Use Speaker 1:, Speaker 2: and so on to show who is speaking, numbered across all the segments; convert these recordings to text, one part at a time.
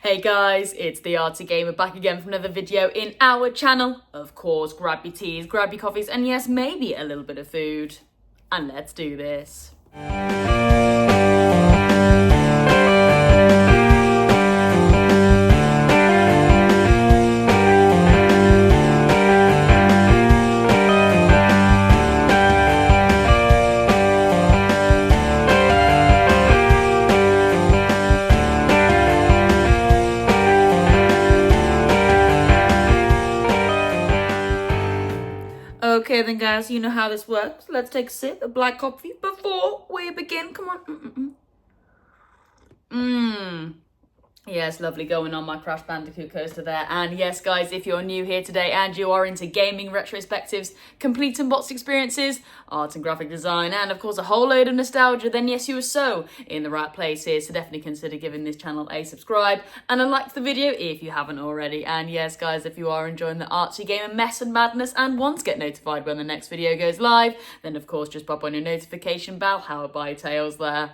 Speaker 1: Hey guys, it's the Artsy Gamer back again for another video in our channel. Of course, grab your teas, grab your coffees, and yes, maybe a little bit of food. And let's do this. Okay then guys, you know how this works. Let's take a sip of black coffee before we begin. Come on. Yes, lovely going on my Crash Bandicoot coaster there. And yes, guys, if you're new here today and you are into gaming retrospectives, complete and boxed experiences, art and graphic design, and of course a whole load of nostalgia, then yes, you are so in the right place here. So definitely consider giving this channel a subscribe and a like to the video if you haven't already. And yes, guys, if you are enjoying the artsy gamer mess and madness and want to get notified when the next video goes live, then of course just pop on your notification bell, powered by Tails there.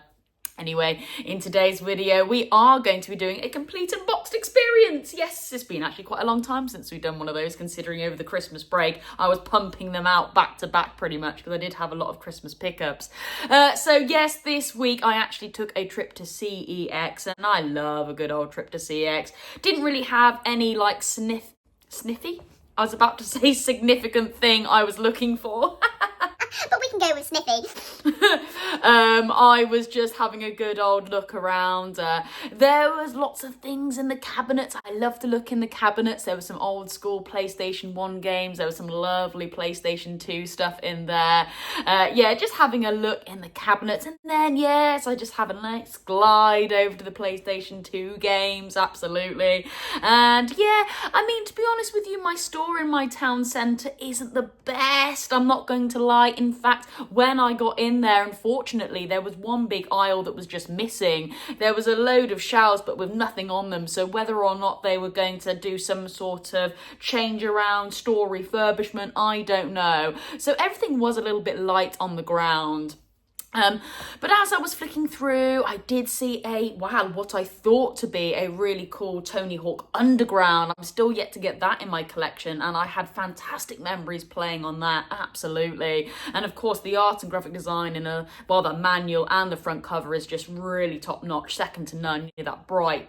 Speaker 1: Anyway, in today's video, we are going to be doing a complete and boxed experience. Yes, it's been actually quite a long time since we've done one of those, considering over the Christmas break, I was pumping them out back to back pretty much, because I did have a lot of Christmas pickups. So yes, this week I actually took a trip to CEX, and I love a good old trip to CEX. Didn't really have any like sniffy? I was about to say significant thing I was looking for.
Speaker 2: But we can go with sniffy.
Speaker 1: I was just having a good old look around. There was lots of things in the cabinets. I love to look in the cabinets. There was some old school PlayStation 1 games. There was some lovely PlayStation 2 stuff in there. Yeah, just having a look in the cabinets. And then, yes, I just have a nice glide over to the PlayStation 2 games. Absolutely. And yeah, I mean, to be honest with you, my store in my town centre isn't the best. I'm not going to lie. In fact, when I got in there, unfortunately, there was one big aisle that was just missing. There was a load of shelves, but with nothing on them. So whether or not they were going to do some sort of change around store refurbishment, I don't know. So everything was a little bit light on the ground. But as I was flicking through, I did see what I thought to be a really cool Tony Hawk Underground. I'm still yet to get that in my collection, and I had fantastic memories playing on that, absolutely. And of course, the art and graphic design in the manual and the front cover is just really top notch, second to none. You know, that bright,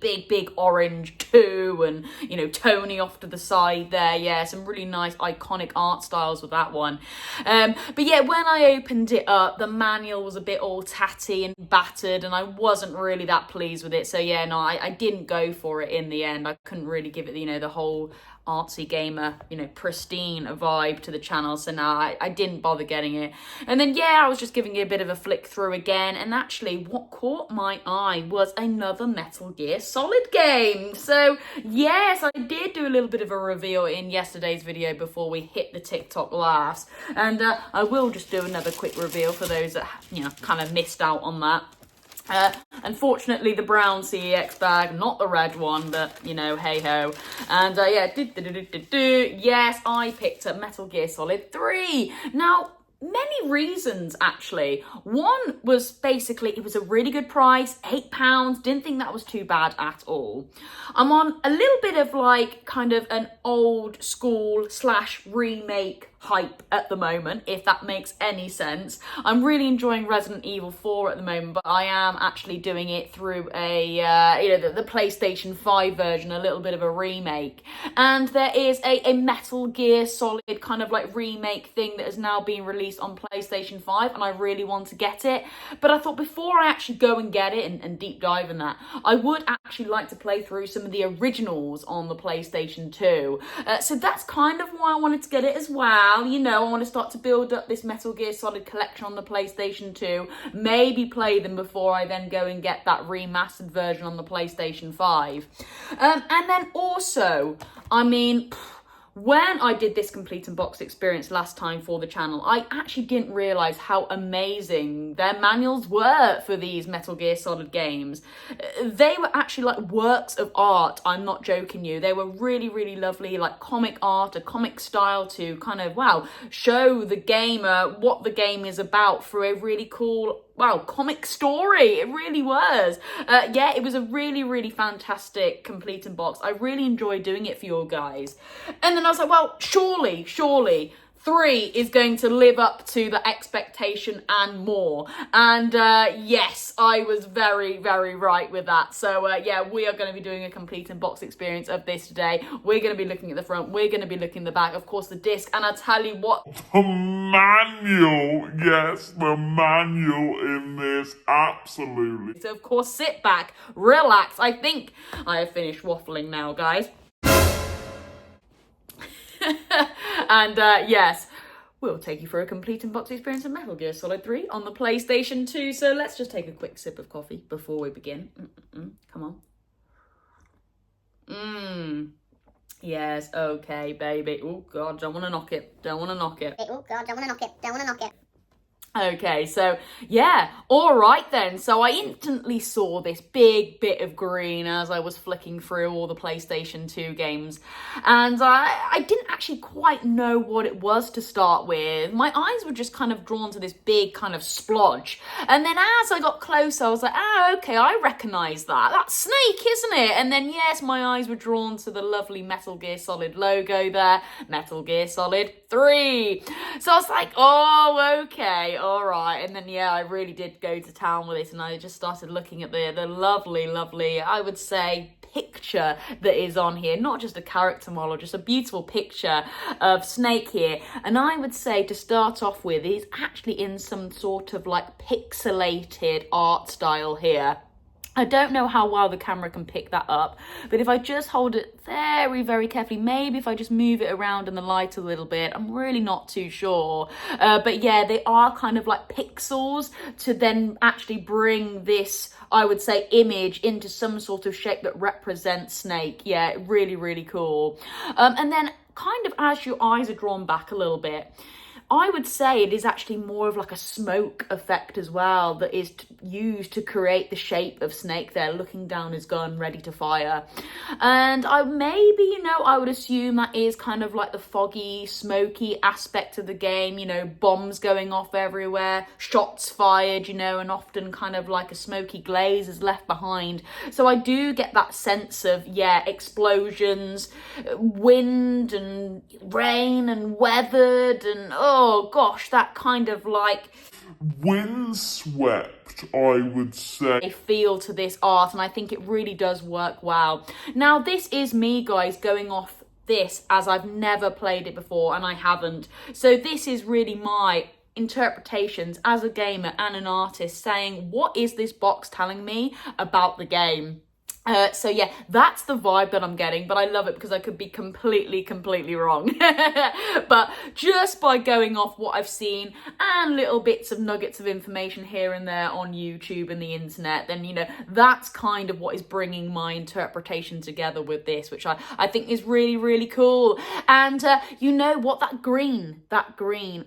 Speaker 1: big orange too, and you know, Tony off to the side there. Yeah, some really nice iconic art styles with that one. But yeah, when I opened it up, the manual was a bit all tatty and battered, and I wasn't really that pleased with it. So yeah, no, I didn't go for it in the end. I couldn't really give it, you know, the whole artsy gamer, you know, pristine vibe to the channel. So no, I didn't bother getting it. And then yeah, I was just giving it a bit of a flick through again, and actually what caught my eye was another Metal Gear Solid game. So yes, I did do a little bit of a reveal in yesterday's video before we hit the TikTok laughs, and I will just do another quick reveal for those that, you know, kind of missed out on that. Unfortunately, the brown CEX bag, not the red one, but you know, hey ho. And yeah, yes, I picked up Metal Gear Solid 3. Now, many reasons actually. One was basically it was a really good price, £8. Didn't think that was too bad at all. I'm on a little bit of like kind of an old school / remake hype at the moment, if that makes any sense. I'm really enjoying Resident Evil 4 at the moment, but I am actually doing it through a the PlayStation 5 version, a little bit of a remake. And there is a Metal Gear Solid kind of like remake thing that has now been released on PlayStation 5, and I really want to get it. But I thought before I actually go and get it and deep dive in that, I would actually like to play through some of the originals on the PlayStation 2. So that's kind of why I wanted to get it as well. You know, I want to start to build up this Metal Gear Solid collection on the PlayStation 2, maybe play them before I then go and get that remastered version on the PlayStation 5. And then also, I mean, when I did this complete and boxed experience last time for the channel, I actually didn't realise how amazing their manuals were for these Metal Gear Solid games. They were actually like works of art, I'm not joking you. They were really lovely, like comic art, a comic style to kind of, show the gamer what the game is about through a really cool, wow, comic story. It really was. Yeah, it was a really, really fantastic complete in box. I really enjoyed doing it for you guys. And then I was like, well, surely 3 is going to live up to the expectation and more. And yes, I was very, very right with that. So yeah, we are going to be doing a complete in box experience of this today. We're going to be looking at the front. We're going to be looking at the back, of course, the disc. And I tell you what,
Speaker 3: The manual, yes, the manual in this, absolutely.
Speaker 1: so of course, sit back, relax. I think I have finished waffling now, guys. And yes, we'll take you for a complete in box experience of Metal Gear Solid 3 on the PlayStation 2. So let's just take a quick sip of coffee before we begin. Come on. Yes, okay, baby. Oh God, don't want to knock it. Don't want to knock it.
Speaker 2: Oh God, don't want to knock it. Don't want to knock it.
Speaker 1: Okay, so yeah, all right then. So I instantly saw this big bit of green as I was flicking through all the PlayStation 2 games. And I didn't actually quite know what it was to start with. My eyes were just kind of drawn to this big kind of splodge. And then as I got closer, I was like, okay, I recognise that. That's Snake, isn't it? And then yes, my eyes were drawn to the lovely Metal Gear Solid logo there. Metal Gear Solid 3. So I was like, oh, okay. All right. And then yeah, I really did go to town with it, and I just started looking at the lovely, I would say, picture that is on here. Not just a character model, just a beautiful picture of Snake here. And I would say, to start off with, he's actually in some sort of like pixelated art style here. I don't know how well the camera can pick that up, but if I just hold it very, very carefully, maybe if I just move it around in the light a little bit, I'm really not too sure. But yeah, they are kind of like pixels to then actually bring this, I would say, image into some sort of shape that represents Snake. Yeah, really, really cool. And then kind of as your eyes are drawn back a little bit, I would say it is actually more of like a smoke effect as well that is used to create the shape of Snake there, looking down his gun, ready to fire. And I would assume that is kind of like the foggy, smoky aspect of the game, bombs going off everywhere, shots fired, and often kind of like a smoky glaze is left behind. So I do get that sense of, yeah, explosions, wind and rain and weathered and, oh gosh, that kind of like
Speaker 3: Windswept, I would say.
Speaker 1: a feel to this art, and I think it really does work well. Now, this is me, guys, going off this as I've never played it before, and I haven't. So this is really my interpretations as a gamer and an artist, saying, what is this box telling me about the game? So yeah, that's the vibe that I'm getting, but I love it because I could be completely wrong. But just by going off what I've seen and little bits of nuggets of information here and there on YouTube and the internet, then, that's kind of what is bringing my interpretation together with this, which I think is really, really cool. And you know what, that green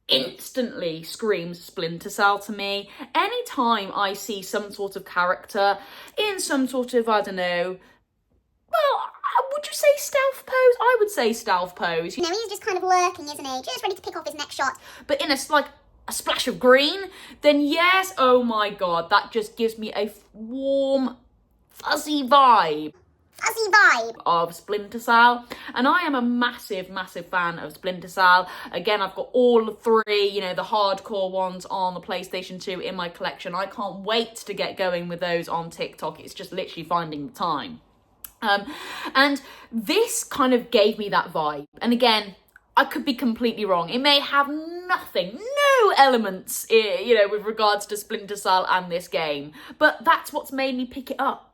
Speaker 1: instantly screams Splinter Cell to me. Anytime I see some sort of character in some sort of, I don't know, well, would you say stealth pose? I would say stealth pose.
Speaker 2: He's just kind of lurking, isn't he? Just ready to pick off his next shot.
Speaker 1: But in a splash of green, then yes, oh my God, that just gives me a warm, fuzzy vibe of Splinter Cell. And I am a massive fan of Splinter Cell. Again, I've got all 3, the hardcore ones on the PlayStation 2 in my collection. I can't wait to get going with those on TikTok. It's just literally finding the time. And this kind of gave me that vibe. And again, I could be completely wrong. It may have no elements, with regards to Splinter Cell and this game. But that's what's made me pick it up.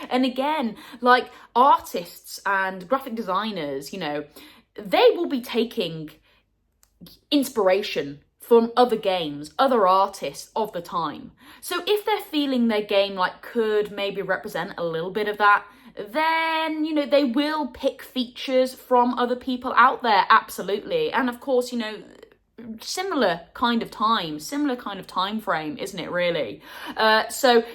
Speaker 1: And again, like artists and graphic designers, they will be taking inspiration from other games, other artists of the time. So if they're feeling their game could maybe represent a little bit of that, then, they will pick features from other people out there, absolutely. And of course, similar kind of time frame, isn't it really? So,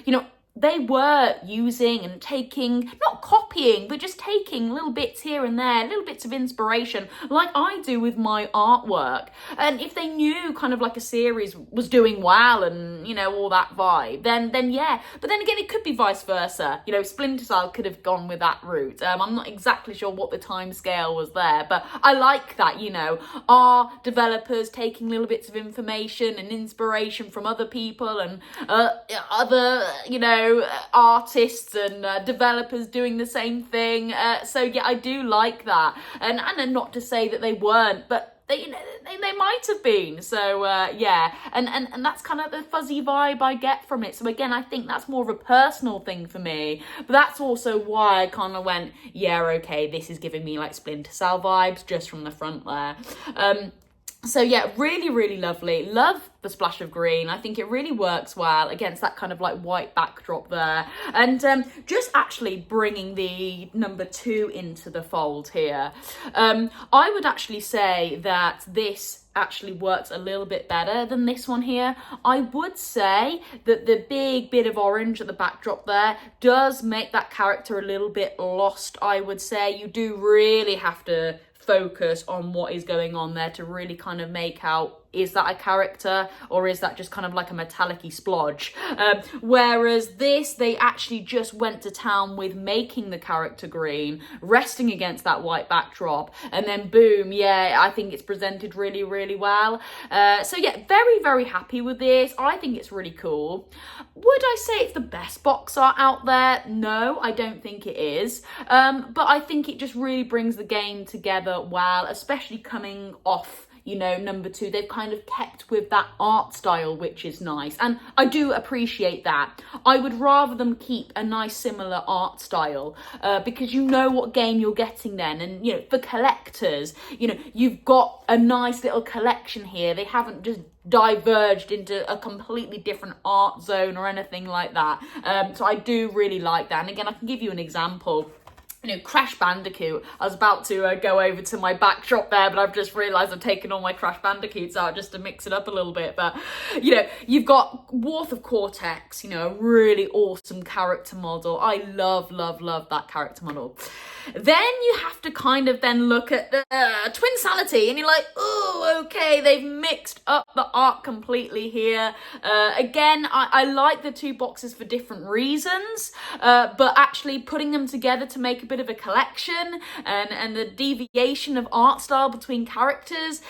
Speaker 1: they were using and taking, not copying, but just taking little bits here and there, little bits of inspiration, like I do with my artwork. And if they knew kind of like a series was doing well and, you know, all that vibe, then yeah. But then again, it could be vice versa. You know, Splinter Cell could have gone with that route. I'm not exactly sure what the time scale was there, but I like that, you know, our developers taking little bits of information and inspiration from other people and other, you know, artists and developers doing the same thing. So yeah, I do like that, and not to say that they weren't, but they might have been. So yeah, and that's kind of the fuzzy vibe I get from it. So again, I think that's more of a personal thing for me, but that's also why I kind of went, yeah, okay, this is giving me like Splinter Cell vibes just from the front there. So yeah, really, really lovely. Love the splash of green. I think it really works well against that kind of like white backdrop there. And just actually bringing the number 2 into the fold here. I would actually say that this actually works a little bit better than this one here. I would say that the big bit of orange at the backdrop there does make that character a little bit lost, I would say. You do really have to focus on what is going on there to really kind of make out, is that a character or is that just kind of like a metallic-y splodge? Whereas this, they actually just went to town with making the character green, resting against that white backdrop, and then boom, yeah, I think it's presented really, really well. So yeah, very, very happy with this. I think it's really cool. Would I say it's the best box art out there? No, I don't think it is. But I think it just really brings the game together well, especially coming off, you know, number 2. They've kind of kept with that art style, which is nice. And I do appreciate that. I would rather them keep a nice similar art style because you know what game you're getting then. And, you know, for collectors, you know, you've got a nice little collection here. They haven't just diverged into a completely different art zone or anything like that. So I do really like that. And again, I can give you an example. You know, Crash Bandicoot. I was about to go over to my backdrop there, but I've just realised I've taken all my Crash Bandicoots out just to mix it up a little bit. But, you know, you've got Worth of Cortex, you know, a really awesome character model. I love, love, love that character model. Then you have to kind of then look at Twinsanity, and you're like, oh, okay, they've mixed up the art completely here. Again, I like the 2 boxes for different reasons, but actually putting them together to make a bit of a collection and the deviation of art style between characters,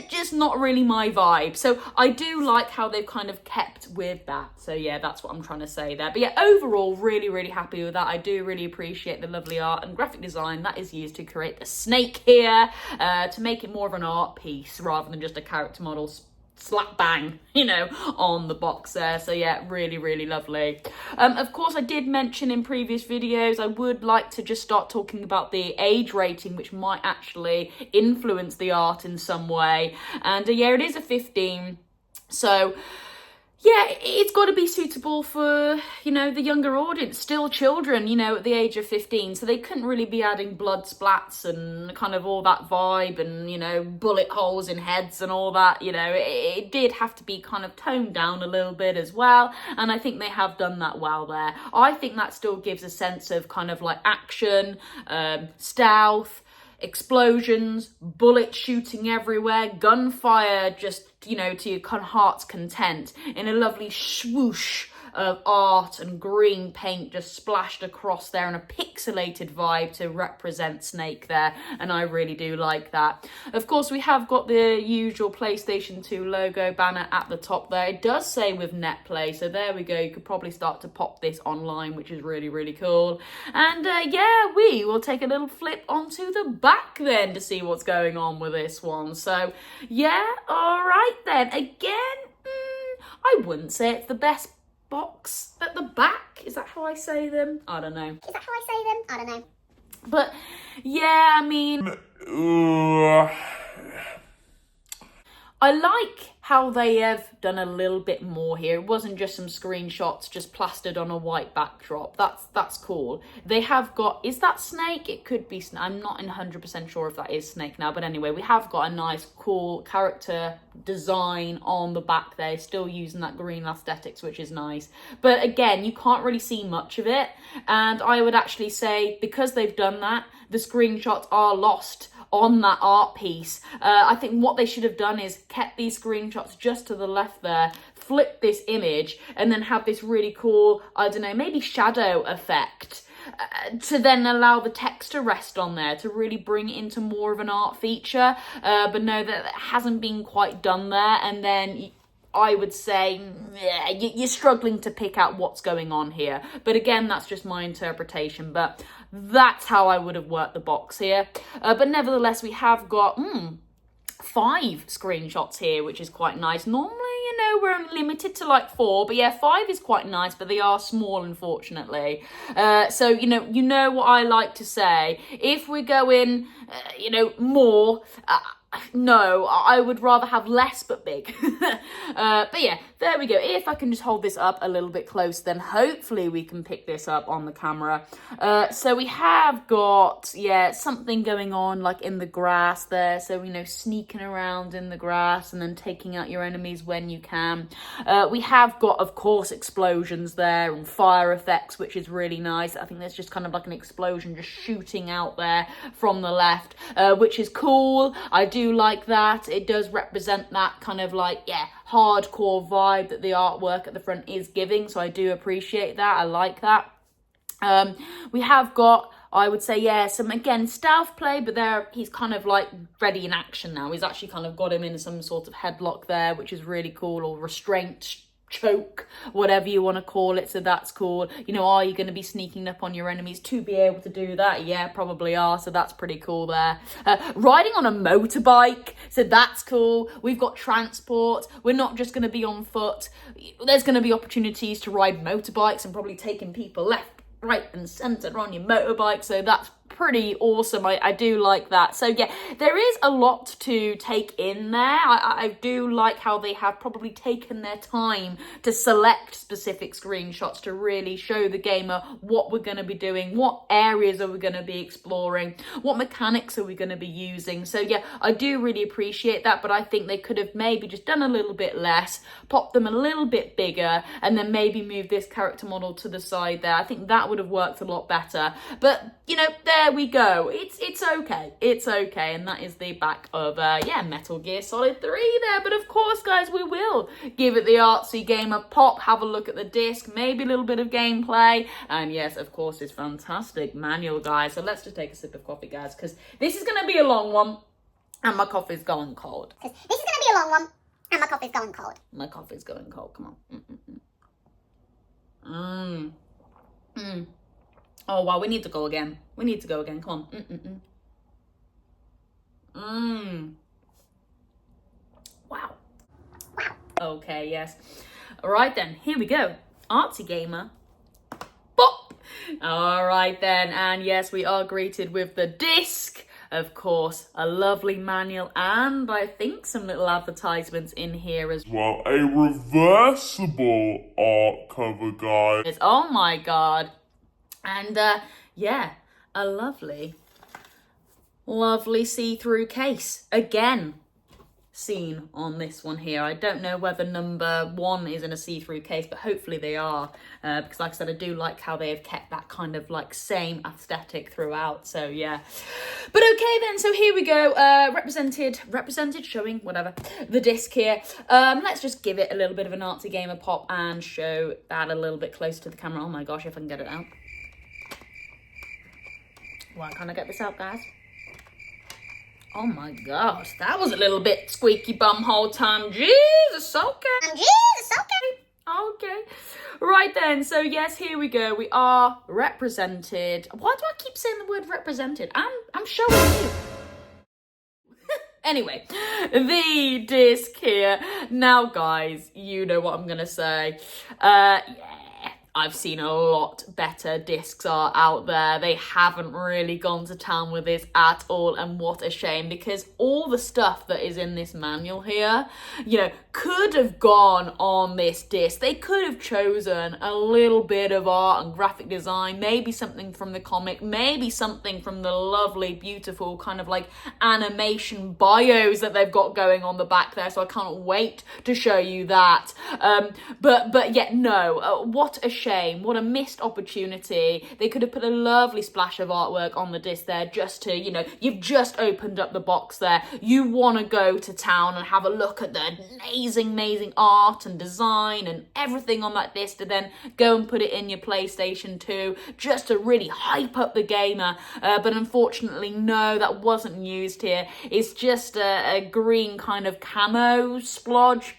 Speaker 1: just not really my vibe. So I do like how they've kind of kept with that. So yeah, that's what I'm trying to say there. But yeah, overall, really, really happy with that. I do really appreciate the lovely art and graphic design that is used to create the snake here, to make it more of an art piece rather than just a character model slap bang, you know, on the box there. So yeah, really, really lovely. Of course, I did mention in previous videos, I would like to just start talking about the age rating, which might actually influence the art in some way. And yeah, it is a 15. So yeah, it's got to be suitable for, you know, the younger audience, still children, you know, at the age of 15. So they couldn't really be adding blood splats and kind of all that vibe and, you know, bullet holes in heads and all that, you know. It did have to be kind of toned down a little bit as well. And I think they have done that well there. I think that still gives a sense of kind of like action, stealth, explosions, bullets shooting everywhere, gunfire just, you know, to your kind of heart's content in a lovely swoosh of art and green paint just splashed across there and a pixelated vibe to represent Snake there, and I really do like that. Of course, we have got the usual PlayStation 2 logo banner at the top there. It does say with NetPlay, so there we go. You could probably start to pop this online, which is really, really cool. And yeah, we will take a little flip onto the back then to see what's going on with this one. So yeah, all right then. Again, I wouldn't say it's the best box at the back. Is that how I say them? I don't know.
Speaker 2: Is that how I say them? I don't know.
Speaker 1: But yeah, I mean, I like how they have done a little bit more here. It wasn't just some screenshots just plastered on a white backdrop. That's cool. They have got, is that Snake? It could be Snake. I'm not 100% sure if that is Snake now, but anyway, we have got a nice, cool character design on the back there, still using that green aesthetics, which is nice. But again, you can't really see much of it, and I would actually say, because they've done that, the screenshots are lost on that art piece. I think what they should have done is kept these screenshots just to the left there, flip this image, and then have this really cool, I don't know, maybe shadow effect to then allow the text to rest on there, to really bring it into more of an art feature. But no, that hasn't been quite done there, and then I would say, yeah, you're struggling to pick out what's going on here. But again, that's just my interpretation. But that's how I would have worked the box here. But nevertheless, we have got 5 screenshots here, which is quite nice. Normally, you know, we're only limited to like 4, but yeah, 5 is quite nice, but they are small, unfortunately. So, you know what I like to say. If we go in, more, no, I would rather have less but big. But yeah, there we go. If I can just hold this up a little bit close, then hopefully we can pick this up on the camera. So we have got, yeah, something going on like in the grass there. So, sneaking around in the grass and then taking out your enemies when you can. We have got, of course, explosions there and fire effects, which is really nice. I think there's just kind of like an explosion just shooting out there from the left, which is cool. I do like that. It does represent that kind of like, yeah, hardcore vibe that the artwork at the front is giving, so I do appreciate that. I like that. We have got, I would say, yeah, some, again, stealth play, but there he's kind of like ready in action now. He's actually kind of got him in some sort of headlock there, which is really cool, or restraint, choke, whatever you want to call it. So that's cool. Are you going to be sneaking up on your enemies to be able to do that? Yeah, probably are. So that's pretty cool there. Riding on a motorbike, so that's cool. We've got transport. We're not just going to be on foot. There's going to be opportunities to ride motorbikes and probably taking people left, right and centre on your motorbike. So that's pretty awesome. I do like that. So yeah, there is a lot to take in there. I do like how they have probably taken their time to select specific screenshots to really show the gamer what we're going to be doing, what areas are we going to be exploring, what mechanics are we going to be using. So yeah, I do really appreciate that, but I think they could have maybe just done a little bit less, popped them a little bit bigger, and then maybe move this character model to the side there. I think that would have worked a lot better. But there we go. It's okay. It's okay. And that is the back of Metal Gear Solid 3 there. But of course, guys, we will give it the artsy gamer pop, have a look at the disc, maybe a little bit of gameplay, and yes, of course, it's fantastic manual, guys. So let's just take a sip of coffee, guys, because this is going to be a long one and my coffee's going cold.
Speaker 2: This is going to be a long one and my coffee's going cold.
Speaker 1: My coffee's going cold. Come on. Oh, wow, we need to go again. Come on. Wow. Okay, yes. All right, then. Here we go. Artsy gamer. Bop! All right, then. And yes, we are greeted with the disc. Of course, a lovely manual, and I think some little advertisements in here as
Speaker 3: well. A reversible art cover, guys.
Speaker 1: Oh, my God. And yeah, a lovely see-through case. Again, seen on this one here. I don't know whether number 1 is in a see-through case, but hopefully they are. Because like I said, I do like how they have kept that kind of like same aesthetic throughout. So yeah. But okay then, so here we go. Represented, showing, whatever, the disc here. Let's just give it a little bit of an artsy gamer pop and show that a little bit closer to the camera. Oh my gosh, if I can get it out. Why can't I get this out, guys? Oh my gosh, that was a little bit squeaky bum whole time. Jesus, okay. Okay. Right then, so yes, here we go. We are represented. Why do I keep saying the word represented? I'm showing you. Anyway, the disc here. Now, guys, you know what I'm going to say. Yeah. I've seen a lot better discs art out there. They haven't really gone to town with this at all, and what a shame, because all the stuff that is in this manual here, you know, could have gone on this disc. They could have chosen a little bit of art and graphic design, maybe something from the comic, maybe something from the lovely, beautiful kind of like animation bios that they've got going on the back there, so I can't wait to show you that. But yet no, what a shame, what a missed opportunity. They could have put a lovely splash of artwork on the disc there, just to, you know, you've just opened up the box there, you want to go to town and have a look at the amazing art and design and everything on that disc, to then go and put it in your PlayStation 2 just to really hype up the gamer. But unfortunately, no, that wasn't used here. It's just a green kind of camo splodge,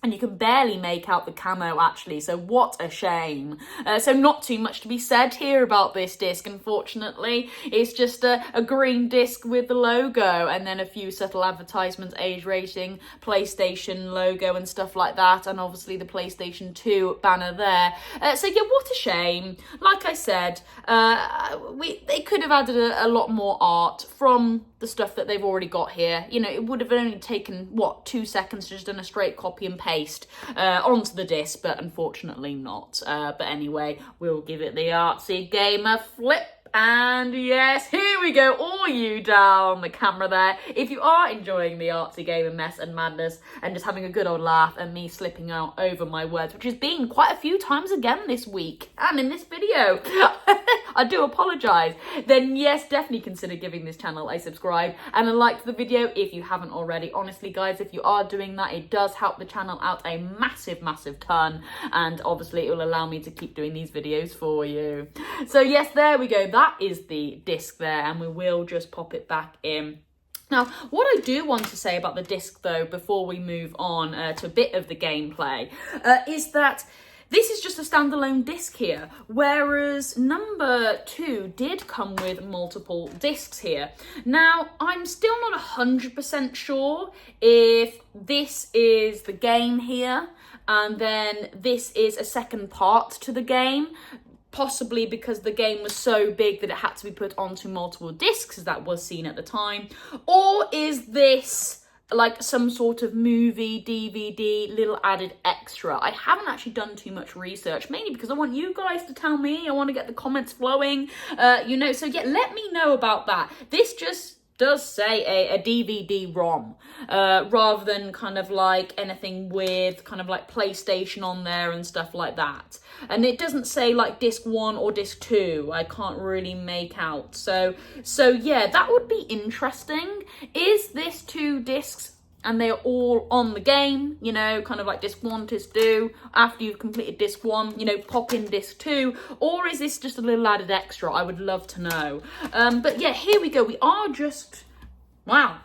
Speaker 1: and you can barely make out the camo actually, so what a shame. So not too much to be said here about this disc, unfortunately. It's just a green disc with the logo, and then a few subtle advertisements, age rating, PlayStation logo and stuff like that, and obviously the PlayStation 2 banner there. So yeah, what a shame. Like I said, they could have added a lot more art from the stuff that they've already got here. You know, it would have only taken, what, 2 seconds to just done a straight copy and paste onto the disc, but unfortunately not. But anyway, we'll give it the artsy gamer flip. And yes, here we go, all you down the camera there. If you are enjoying the artsy gamer mess and madness and just having a good old laugh at me slipping out over my words, which has been quite a few times again this week and in this video, I do apologise, then yes, definitely consider giving this channel a subscribe and a like to the video if you haven't already. Honestly guys, if you are doing that, it does help the channel out a massive ton, and obviously it will allow me to keep doing these videos for you. So yes, there we go. That is the disc there, and we will just pop it back in. Now, what I do want to say about the disc though, before we move on to a bit of the gameplay, is that this is just a standalone disc here, whereas number 2 did come with multiple discs here. Now, I'm still not 100% sure if this is the game here, and then this is a second part to the game, possibly because the game was so big that it had to be put onto multiple discs, as that was seen at the time. Or is this like some sort of movie, DVD, little added extra? I haven't actually done too much research, mainly because I want you guys to tell me. I want to get the comments flowing, you know, so yeah, let me know about that. This just does say a DVD-ROM, rather than kind of like anything with kind of like PlayStation on there and stuff like that. And it doesn't say like disc 1 or disc 2, I can't really make out. So yeah, that would be interesting. Is this 2 discs and they're all on the game, you know, kind of like disc 1, disc 2, after you've completed disc 1, you know, pop in disc 2, or is this just a little added extra? I would love to know. But yeah, here we go. We are just, wow,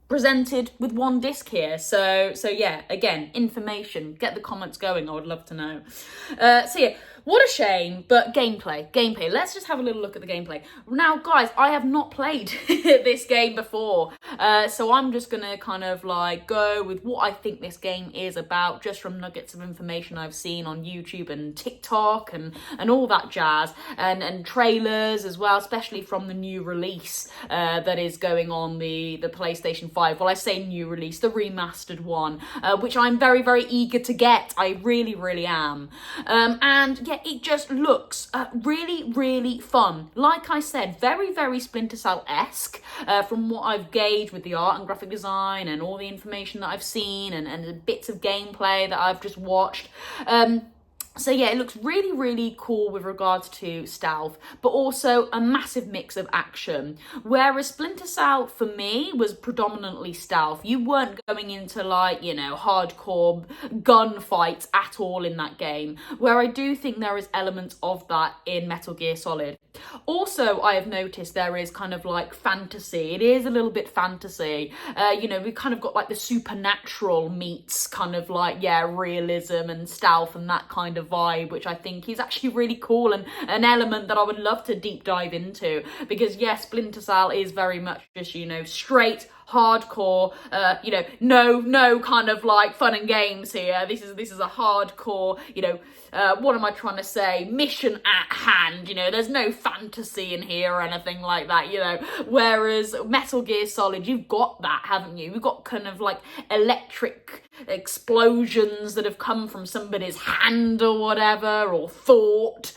Speaker 1: presented with 1 disc here. So yeah, again, information, get the comments going. I would love to know. So yeah, what a shame, but gameplay. Let's just have a little look at the gameplay. Now, guys, I have not played this game before, so I'm just gonna kind of like go with what I think this game is about, just from nuggets of information I've seen on YouTube and TikTok and all that jazz, and trailers as well, especially from the new release that is going on the PlayStation 5. Well, I say new release, the remastered one, which I'm very eager to get. I really am. And yeah, it just looks really fun. Like I said, very Splinter Cell-esque, from what I've gauged with the art and graphic design and all the information that I've seen and the bits of gameplay that I've just watched. So yeah, it looks really cool with regards to stealth, but also a massive mix of action. Whereas Splinter Cell, for me, was predominantly stealth. You weren't going into like, you know, hardcore gunfights at all in that game, where I do think there is elements of that in Metal Gear Solid. Also, I have noticed there is kind of like fantasy. It is a little bit fantasy. You know, we've kind of got like the supernatural meets kind of like, yeah, realism and stealth and that kind of vibe, which I think is actually really cool and an element that I would love to deep dive into, because yes, Splinter Cell is very much just, you know, straight hardcore, no kind of like fun and games here. This is a hardcore, what am I trying to say? Mission at hand, there's no fantasy in here or anything like that, Whereas Metal Gear Solid, you've got that, haven't you? You've got kind of like electric explosions that have come from somebody's hand or whatever, or thought.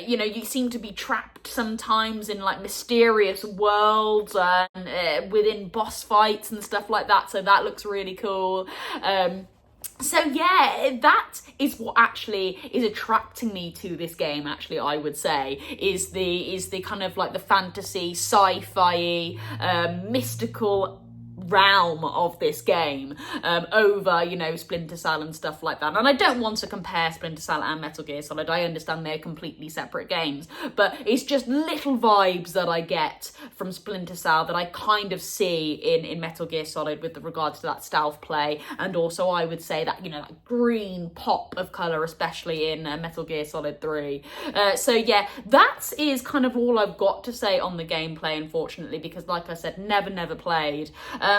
Speaker 1: You seem to be trapped sometimes in like mysterious worlds and within boss fights and stuff like that, so that looks really cool. So yeah, that is what actually is attracting me to this game, actually, I would say, is the kind of like the fantasy, sci-fi, mystical realm of this game over Splinter Cell and stuff like that. And I don't want to compare Splinter Cell and Metal Gear Solid. I understand they're completely separate games, but it's just little vibes that I get from Splinter Cell that I kind of see in Metal Gear Solid with regards to that stealth play, and also I would say that that green pop of colour, especially in Metal Gear Solid 3. So yeah, that is kind of all I've got to say on the gameplay, unfortunately, because like I said, never played.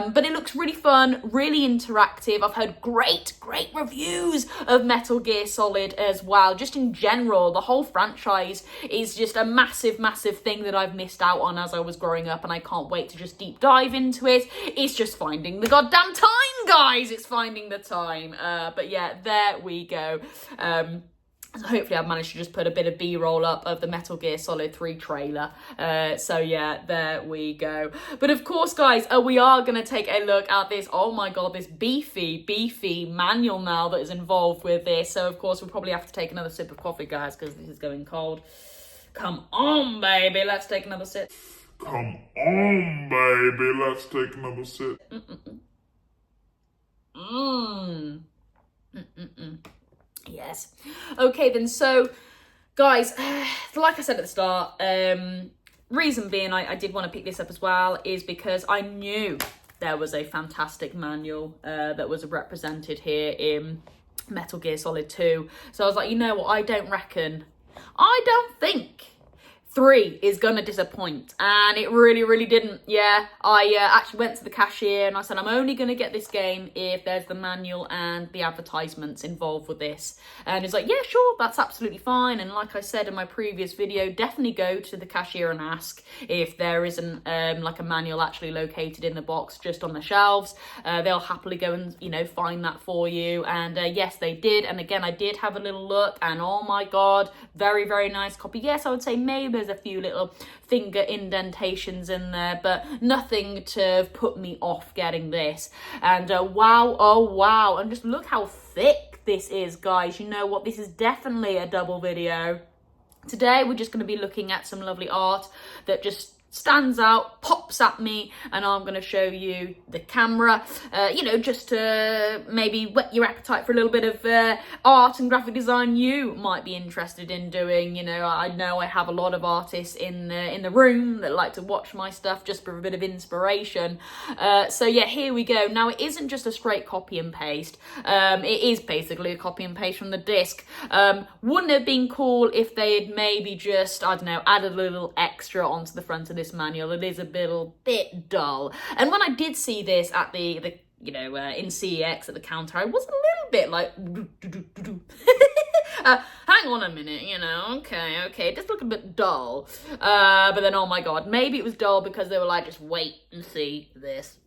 Speaker 1: But it looks really fun, really interactive. I've heard great reviews of Metal Gear Solid as well. Just in general, the whole franchise is just a massive thing that I've missed out on as I was growing up, and I can't wait to just deep dive into it. It's just finding the goddamn time, guys! It's finding the time. But yeah, there we go. So hopefully I've managed to just put a bit of B-roll up of the Metal Gear Solid 3 trailer. So yeah, there we go. But of course, guys, we are going to take a look at this, oh my god, this beefy manual now that is involved with this. So of course, we'll probably have to take another sip of coffee, guys, because this is going cold. Come on, baby, let's take another sip.
Speaker 3: Come on, baby, let's take another sip.
Speaker 1: Yes. Okay then, so guys, like I said at the start, reason being I did want to pick this up as well is because I knew there was a fantastic manual that was represented here in Metal Gear Solid 2. So I was like, you know what, I don't think 3 is gonna disappoint, and it really didn't. Yeah, I actually went to the cashier and I said, I'm only gonna get this game if there's the manual and the advertisements involved with this, and he's like, yeah, sure, that's absolutely fine. And like I said in my previous video, definitely go to the cashier and ask if there isn't like a manual actually located in the box just on the shelves. They'll happily go and find that for you, and yes, they did. And again, I did have a little look, and oh my god, very nice copy. Yes, I would say maybe there's a few little finger indentations in there, but nothing to put me off getting this. And wow, oh wow, and just look how thick this is, guys. You know what, this is definitely a double video. Today we're just going to be looking at some lovely art that just stands out, pops at me, and I'm going to show you the camera, just to maybe whet your appetite for a little bit of art and graphic design you might be interested in doing. I know I have a lot of artists in the room that like to watch my stuff just for a bit of inspiration. So yeah, here we go. Now, it isn't just a straight copy and paste. It is basically a copy and paste from the disc. Wouldn't it have been cool if they had maybe just, I don't know, added a little extra onto the front of this manual? It is a bit dull. And when I did see this at the in CEX at the counter, I was a little bit like hang on a minute, okay, it does look a bit dull. But then, oh my god, maybe it was dull because they were like, just wait and see this.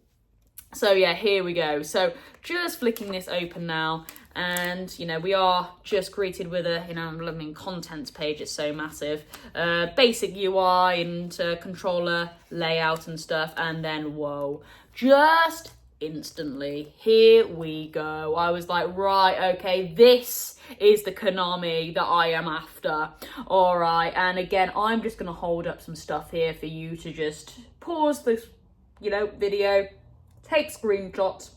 Speaker 1: So yeah, here we go. So just flicking this open now, and we are just greeted with a contents page. It's so massive. Basic UI and controller layout and stuff, and then whoa, just instantly, here we go. I was like, right, okay, this is the Konami that I am after. All right, and again, I'm just gonna hold up some stuff here for you to just pause this video, take screenshots,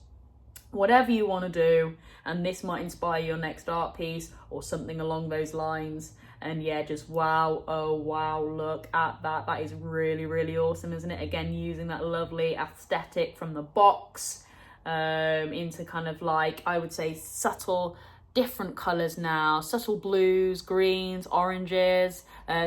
Speaker 1: whatever you want to do, and this might inspire your next art piece or something along those lines. And yeah, just wow, oh wow, look at that. That is really awesome, isn't it? Again, using that lovely aesthetic from the box into kind of like, I would say, subtle different colours now, subtle blues, greens, oranges,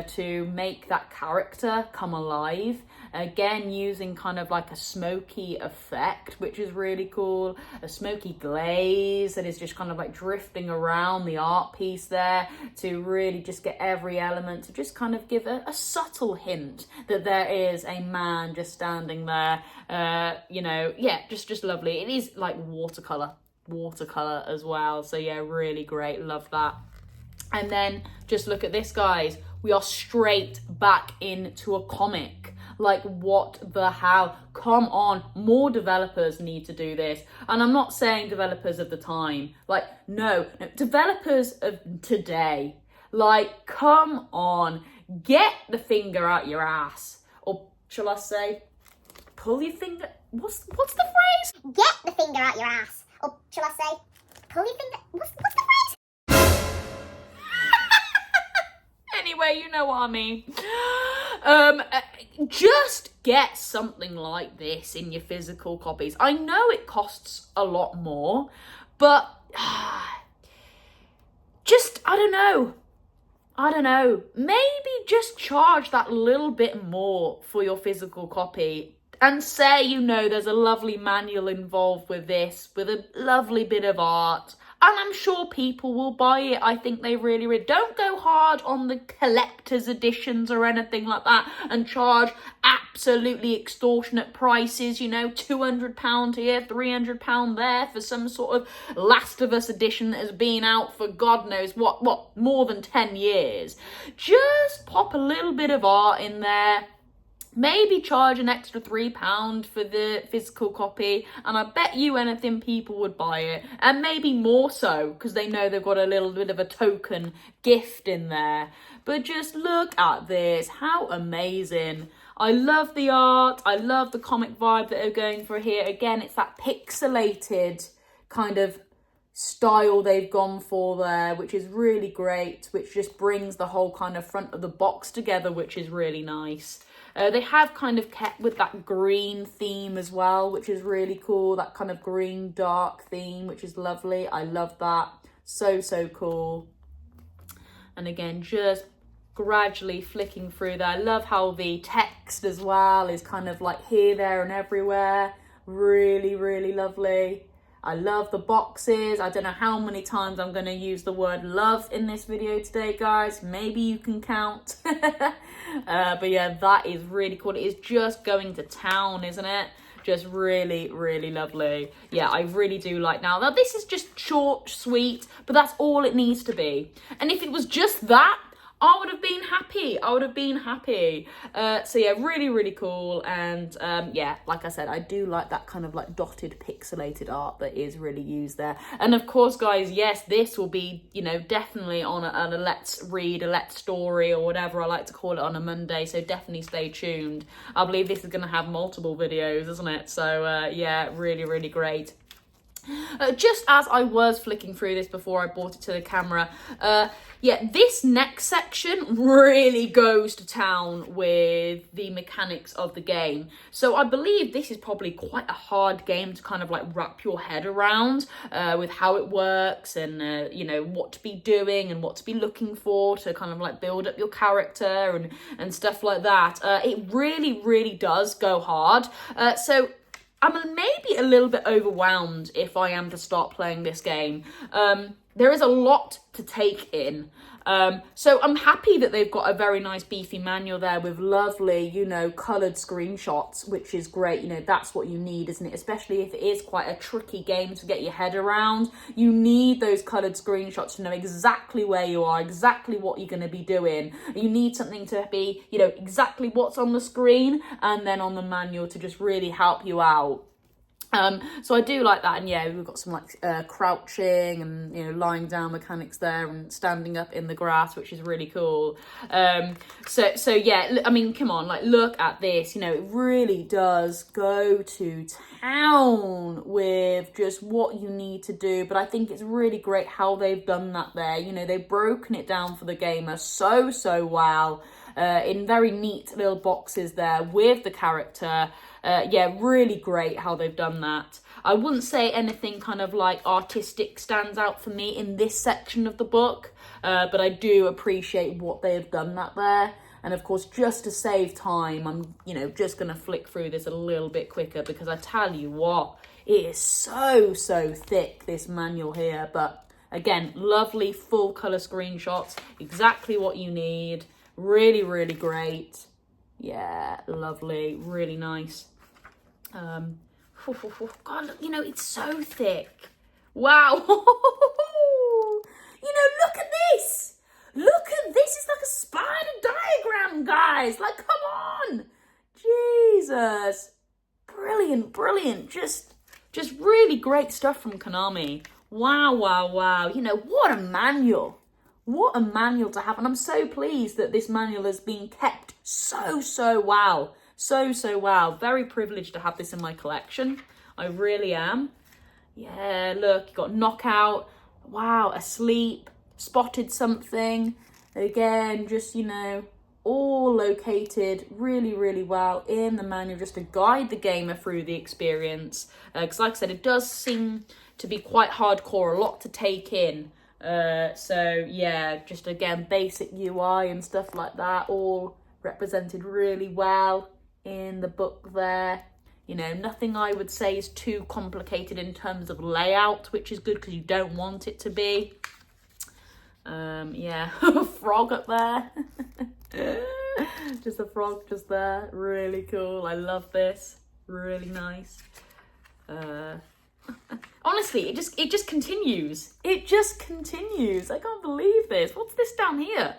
Speaker 1: to make that character come alive. Again, using kind of like a smoky effect, which is really cool. A smoky glaze that is just kind of like drifting around the art piece there to really just get every element to just kind of give a subtle hint that there is a man just standing there. Yeah, just lovely. It is like watercolor as well. So yeah, really great. Love that. And then just look at this, guys. We are straight back into a comic. Like, what the hell? Come on, more developers need to do this. And I'm not saying developers of the time. Like, no, developers of today. Like, come on, get the finger out your ass. Or shall I say, pull your finger. What's the phrase?
Speaker 2: Get the finger out your ass. Or shall I say, pull your finger. What's the phrase?
Speaker 1: Anyway, you know what I mean. Just get something like this in your physical copies. I know it costs a lot more, but just, I don't know. Maybe just charge that little bit more for your physical copy and say, there's a lovely manual involved with this, with a lovely bit of art. And I'm sure people will buy it. I think they really don't go hard on the collector's editions or anything like that and charge absolutely extortionate prices, £200 here, £300 there for some sort of Last of Us edition that has been out for God knows what, more than 10 years. Just pop a little bit of art in there. Maybe charge an extra £3 for the physical copy, and I bet you anything people would buy it, and maybe more so because they know they've got a little bit of a token gift in there. But just look at this, how amazing. I love the art, I love the comic vibe that they're going for here. Again, it's that pixelated kind of style they've gone for there, which is really great, which just brings the whole kind of front of the box together, which is really nice. They have kind of kept with that green theme as well, which is really cool. That kind of green dark theme, which is lovely. I love that. So cool. And again, just gradually flicking through there. I love how the text as well is kind of like here, there and everywhere. Really lovely. I love the boxes. I don't know how many times I'm going to use the word love in this video today, guys. Maybe you can count. But yeah, that is really cool. It is just going to town, isn't it? Just really lovely. Yeah, I really do like now this is just short, sweet, but that's all it needs to be. And if it was just that, I would have been happy. So yeah, really cool. And yeah, like I said, I do like that kind of like dotted pixelated art that is really used there. And of course, guys, yes, this will be, definitely on a Let's Read, a Let's Story or whatever I like to call it on a Monday. So definitely stay tuned. I believe this is going to have multiple videos, isn't it? So yeah, really great. Just as I was flicking through this before I brought it to the camera, yeah, this next section really goes to town with the mechanics of the game. So I believe this is probably quite a hard game to kind of like wrap your head around with how it works and, what to be doing and what to be looking for to kind of like build up your character and stuff like that. It really does go hard. So I'm maybe a little bit overwhelmed if I am to start playing this game. There is a lot to take in. So I'm happy that they've got a very nice beefy manual there with lovely, coloured screenshots, which is great. That's what you need, isn't it? Especially if it is quite a tricky game to get your head around. You need those coloured screenshots to know exactly where you are, exactly what you're going to be doing. You need something to be, exactly what's on the screen and then on the manual to just really help you out. So I do like that, and yeah, we've got some like crouching and lying down mechanics there and standing up in the grass, which is really cool. So yeah, I mean, come on, like look at this. It really does go to town with just what you need to do. But I think it's really great how they've done that there. They've broken it down for the gamer so well. In very neat little boxes there with the character. Yeah, really great how they've done that. I wouldn't say anything kind of like artistic stands out for me in this section of the book, but I do appreciate what they have done that there. And of course, just to save time, I'm, you know, just going to flick through this a little bit quicker because I tell you what, it is so thick, this manual here. But again, lovely full colour screenshots, exactly what you need. Really, really great. Yeah, lovely, really nice. God, you know, it's so thick. Wow. You know, look at this. Look at this. It's like a spider diagram, guys. Like, come on. Jesus. Brilliant. Just really great stuff from Konami. Wow. You know, what a manual. What a manual to have. And I'm so pleased that this manual has been kept so well. So well. Very privileged to have this in my collection. I really am. Yeah, look, you got Knockout. Wow, Asleep. Spotted Something. Again, just, you know, all located really well in the manual just to guide the gamer through the experience. Because like I said, it does seem to be quite hardcore, a lot to take in. So yeah, just again, basic UI and stuff like that, all represented really well in the book there. You know, nothing I would say is too complicated in terms of layout, which is good because you don't want it to be. Yeah, frog up there. Just a frog just there. Really cool. I love this. Really nice. Honestly, it just continues. It just continues. I can't believe this. What's this down here?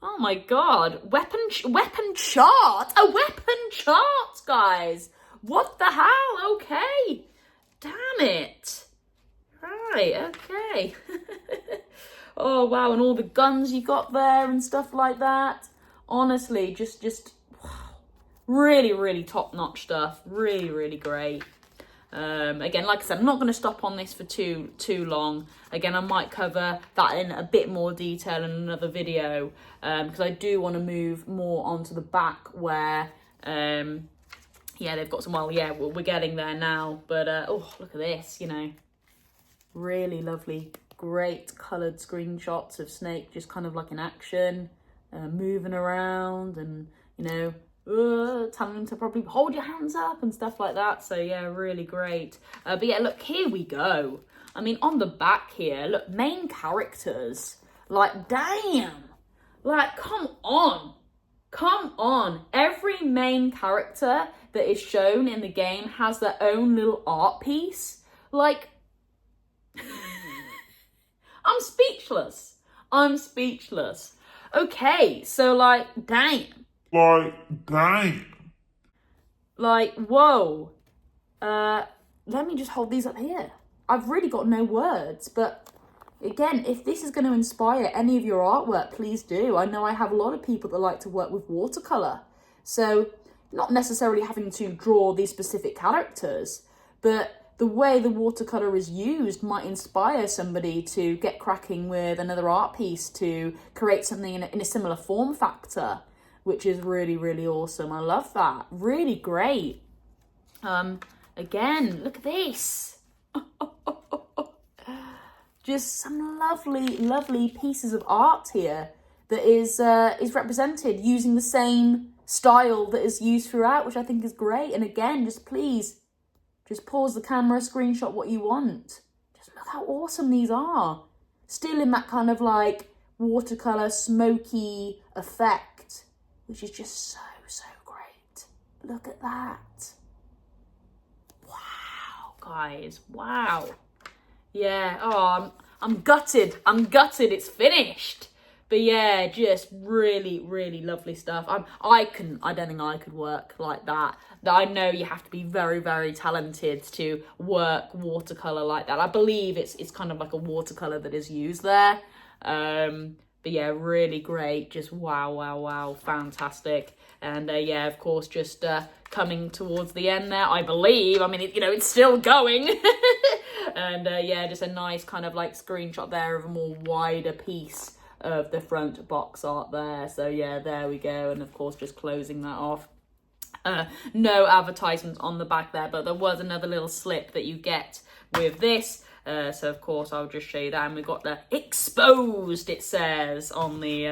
Speaker 1: Oh my god. Weapon chart. A weapon chart, guys. What the hell? Okay. Damn it. Right, okay. Oh wow, and all the guns you got there and stuff like that. Honestly, just wow. Really top-notch stuff. Really great. Again, like I said, I'm not going to stop on this for too long. Again, I might cover that in a bit more detail in another video, because I do want to move more onto the back where, yeah, they've got some, well, yeah, we're getting there now. But, oh, look at this, you know. Really lovely, great coloured screenshots of Snake just kind of like in action, moving around and, you know, telling them to probably hold your hands up and stuff like that. So yeah, really great. But yeah, look, here we go. I mean, on the back here, look, main characters. Like, damn. Like, come on. Every main character that is shown in the game has their own little art piece. Like, I'm speechless. Okay, so like, damn. Like, whoa. Let me just hold these up here. I've really got no words, but again, if this is going to inspire any of your artwork, please do. I know I have a lot of people that like to work with watercolour. So, not necessarily having to draw these specific characters, but the way the watercolour is used might inspire somebody to get cracking with another art piece to create something in a similar form factor, which is really awesome. I love that. Really great. Again, look at this. Just some lovely pieces of art here that is represented using the same style that is used throughout, which I think is great. And again, just please, just pause the camera, screenshot what you want. Just look how awesome these are. Still in that kind of like watercolour, smoky effect, which is just so great. Look at that. Wow, guys, wow. Yeah, oh, I'm gutted. It's finished. But yeah, just really lovely stuff. I don't think I could work like that. I know you have to be very talented to work watercolor like that. I believe it's kind of like a watercolor that is used there. But yeah, really great. Just wow, fantastic. And yeah, of course, just coming towards the end there, I believe. I mean, it's still going. And yeah, just a nice kind of like screenshot there of a more wider piece of the front box art there. So yeah, there we go. And of course, just closing that off. No advertisements on the back there, but there was another little slip that you get with this. So of course I'll just show you that, and we've got the exposed, it says on the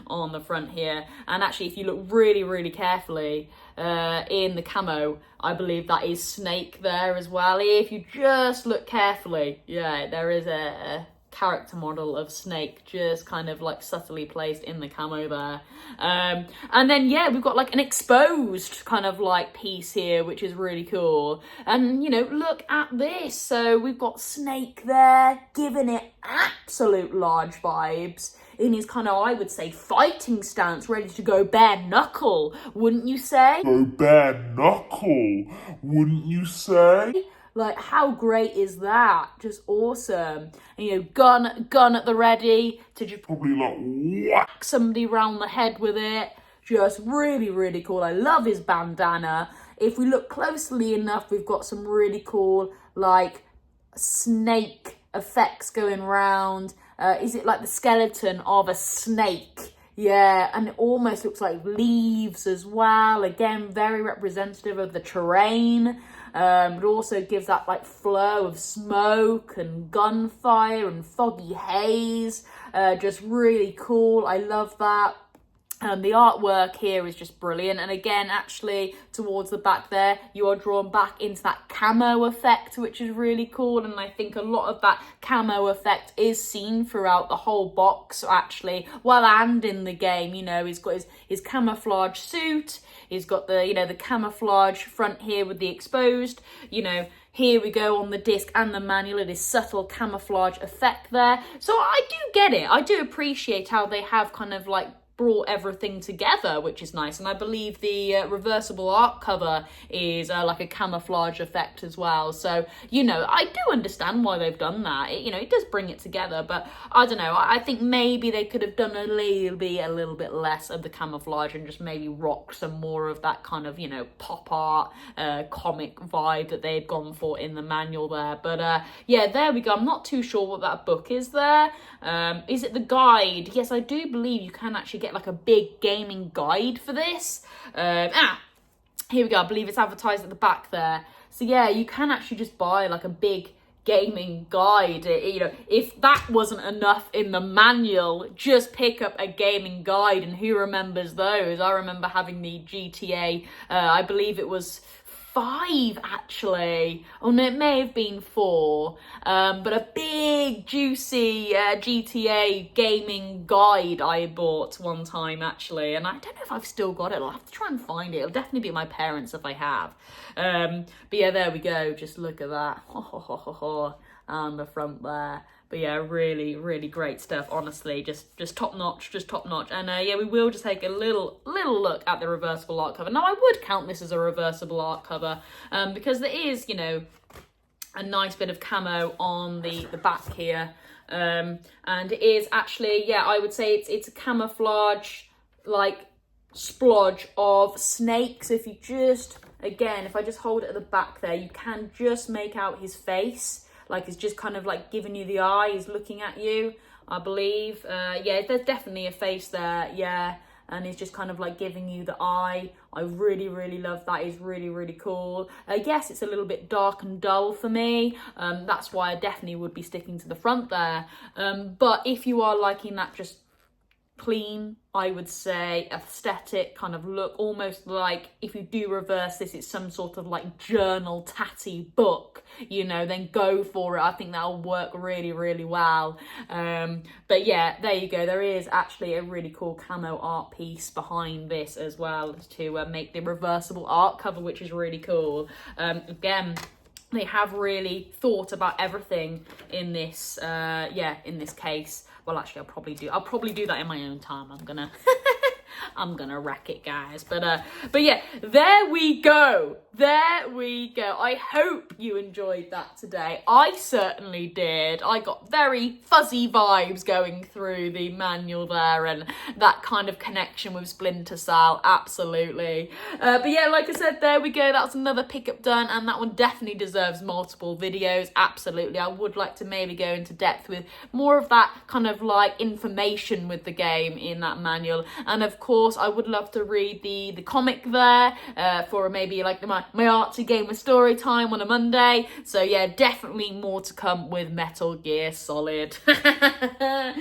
Speaker 1: on the front here. And actually, if you look really carefully in the camo, I believe that is Snake there as well. If you just look carefully, yeah, there is a character model of Snake just kind of like subtly placed in the camo there. And then yeah, we've got like an exposed kind of like piece here, which is really cool. And you know, look at this. So we've got Snake there giving it absolute large vibes in his kind of, I would say, fighting stance, ready to go bare knuckle, wouldn't you say?
Speaker 3: Go bare knuckle, wouldn't you say?
Speaker 1: Like, how great is that? Just awesome. And, you know, gun at the ready to just
Speaker 3: Probably like whack.
Speaker 1: somebody round the head with it. Just really cool. I love his bandana. If we look closely enough, we've got some really cool, like, snake effects going round. Is it like the skeleton of a snake? Yeah, and it almost looks like leaves as well. Again, very representative of the terrain. It also gives that like flow of smoke and gunfire and foggy haze. Just really cool. I love that. The artwork here is just brilliant. And again, actually, towards the back there, you are drawn back into that camo effect, which is really cool. And I think a lot of that camo effect is seen throughout the whole box, actually, well, and in the game. You know, he's got his camouflage suit. He's got the, you know, the camouflage front here with the exposed, you know. Here we go on the disc and the manual, it is subtle camouflage effect there. So I do get it. I do appreciate how they have kind of like brought everything together, which is nice. And I believe the reversible art cover is like a camouflage effect as well. So, you know, I do understand why they've done that. It, you know, it does bring it together, but I don't know. I think maybe they could have done a little bit less of the camouflage and just maybe rock some more of that kind of, you know, pop art, comic vibe that they've gone for in the manual there. But yeah, there we go. I'm not too sure what that book is there. Is it the guide? Yes, I do believe you can actually get like a big gaming guide for this. Here we go. I believe it's advertised at the back there. So yeah, you can actually just buy like a big gaming guide. You know, if that wasn't enough in the manual, just pick up a gaming guide. And who remembers those? I remember having the GTA, I believe it was 5 actually. Oh no, it may have been 4. But a big juicy GTA gaming guide I bought one time actually, and I don't know if I've still got it. I'll have to try and find it. It'll definitely be at my parents' if I have. But yeah, there we go. Just look at that. On the front there. But yeah, really great stuff, honestly. Just top notch, And yeah, we will just take a little look at the reversible art cover. Now, I would count this as a reversible art cover because there is, you know, a nice bit of camo on the back here. And it is actually, yeah, I would say it's a camouflage, like, splodge of snakes. If you just, again, if I just hold it at the back there, you can just make out his face. Like, it's just kind of like giving you the eye, he's looking at you, I believe. Yeah, there's definitely a face there, yeah. And it's just kind of like giving you the eye. I really love that. It's really cool. Yes, it's a little bit dark and dull for me. That's why I definitely would be sticking to the front there. But if you are liking that just clean, I would say, aesthetic kind of look, almost like if you do reverse this, it's some sort of like journal tatty book, you know, then go for it. I think that'll work really well. But yeah, there you go. There is actually a really cool camo art piece behind this as well to make the reversible art cover, which is really cool. Again, they have really thought about everything in this, yeah, in this case. Well, actually, I'll probably do that in my own time. I'm gonna wreck it, guys. But yeah, there we go. I hope you enjoyed that today. I certainly did. I got very fuzzy vibes going through the manual there, and that kind of connection with Splinter Cell, absolutely. But yeah, like I said, there we go. That's another pickup done, and that one definitely deserves multiple videos. Absolutely. I would like to maybe go into depth with more of that kind of like information with the game in that manual, and of course, I would love to read the comic there for maybe like my artsy gamer story time on a Monday. So yeah, definitely more to come with Metal Gear Solid. Well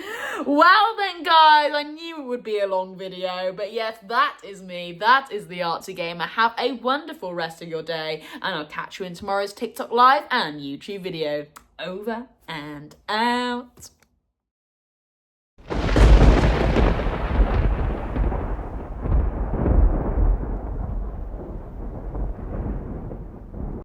Speaker 1: then, guys, I knew it would be a long video, but yes, that is me. That is the artsy gamer. Have a wonderful rest of your day, and I'll catch you in tomorrow's TikTok live and YouTube video. Over and out.